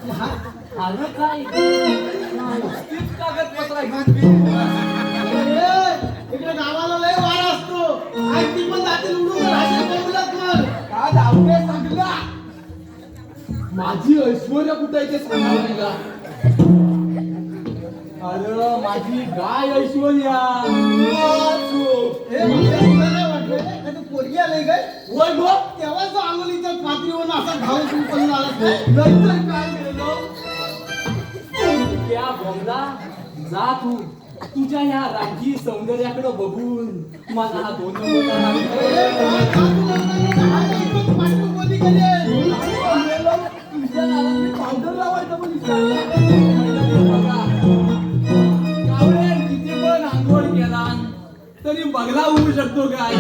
अरे काय नुसतीच कागदपत्र घेऊन इकडे गावाला लय वारा असतो आणि ती पण जातील उडून राहायला बोलत मग का दावणे सांगला माझी ऐश्वर्या कुठे आहे ते सांगा. अरे माझी गाय ऐश्वर्या हे म्हणजे तुला काय वाटलं का तू पोरगी आले काय वय गो तेव्हा जो अंगोलीच्या पातळीवर असा धाव सुरू आला नंतर काय केलं त्या बोमला जा तू तुझ्या ह्या राखी सौंदर्याकडे बघून माझा हा 2 नंबर तुझ्या नावाने पावडर लावायचं पण किती पण आंघोळ केला तरी बगला होऊ शकतो काय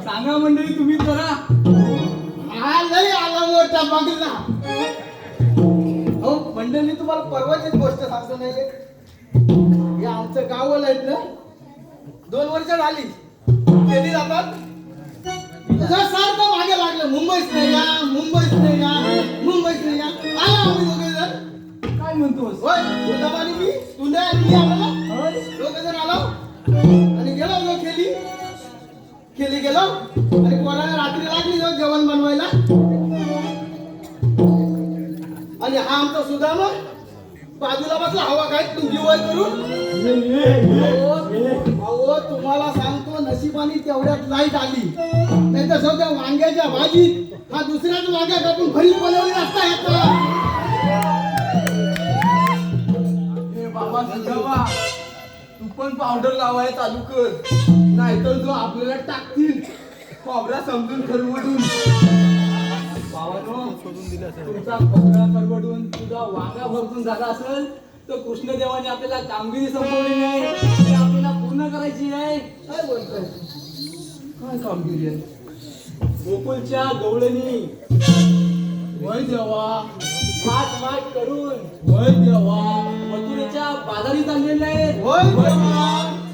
सांगा मंडळी तुम्ही जरा लय आला मोठा बघला हो मंडळी तुम्हाला परवाचीच गोष्ट सांगतो नाही हे आमचं गाववाला आहेत ना 2 वर्ष झाली कधी जातात तुझ्या सारखं मागे लागलं मुंबईच नाही या मुंबईच नाही या मुंबईच नाही या आला आम्ही दोघे जण काय म्हणतोस होय गोदाबानी मी तुला आणि मी आलो ना दोघे जण आलो आणि गेलो मग खेली गेलो आणि कोणाला रात्री लागली जाऊ जेवण बनवायला आणि हा आमचा सुदामा बाजूला बसला हवा काय तुझी वय करून अहो तुम्हाला सांगतो नशिबाने तेवढ्यात लाईट आली नाही तर सध्या वांग्याच्या भाजीत हा दुसऱ्याच वांग्या कापून घरी बनवली असता येतो बाबा सुदामा तू पण पावडर लावाय चालू कर नाहीतर जो आपल्याला टाकतील खोबरा समजून खरवडून भावानो तुमचा खोबरा खरवडून तुझा वांगा भरपूर झाला असेल तर कृष्णदेवाने आपल्याला कामगिरी संपवली नाही ती आपल्याला पूर्ण करायची आहे. काय बोलतोय काय कामगिरी आहे गोकुलच्या गवळणी वय देवा माट करून वय देवा मथुरेच्या बाजारीत आणलेले आहेत होय देवा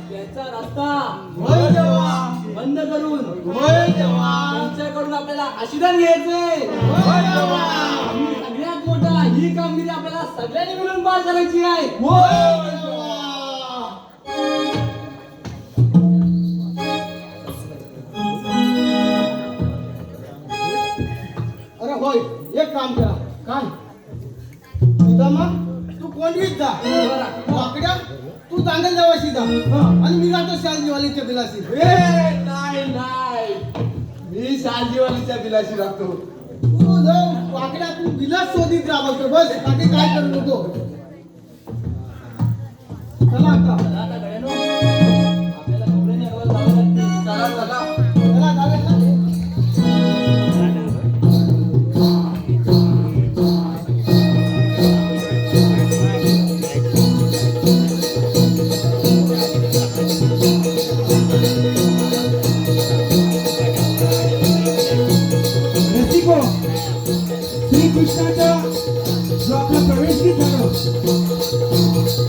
त्यांचा रस्ता होय देवा बंद करून होय देवा त्यांच्याकडून आपल्याला आशीर्वाद घ्यायचे होय देवा आणि सगळ्यात मोठा ही कामगिरी आपल्याला सगळ्यांनी मिळून पार करायची आहे. होय देवा अरे होय एक काम करा काय सुदामा तू कोणीच जा वाकड्या तू चांगल देवाशी जा आणि मी जातो शालजीवालीच्या बिलाशी नाही मी शालजीवालीच्या बिलाशी राहतो तू जाऊ वाकड्या तू बिलास शोधित राहा बघतो बस बाकी काय करू नको चला आता आता गड्यानो, आपल्याला कपड्याने अगोदर जावं लागते. चला चला जाऊया ना रसिको श्रीकृष्णाचा जो आपला प्रवेश गीत झालं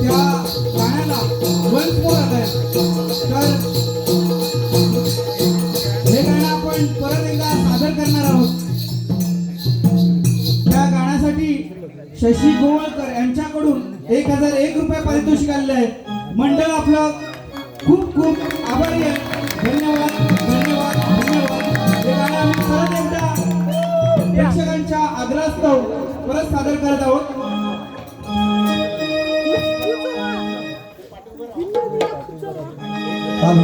त्या गाण्याला वन्स मोर आलाय तर हे गाणं आपण परत एकदा सादर करणार आहोत. त्या गाण्यासाठी शशी गोवळकर यांच्याकडून 1001 रुपये पारितोषिक आलेले आहे. मंडळ आपलं खूप खूप आभारी आहे. धन्यवाद धन्यवाद धन्यवाद. हे गाणं आम्ही परत एकदा प्रेक्षकांच्या आग्रहास्तव परत सादर करत आहोत. चालू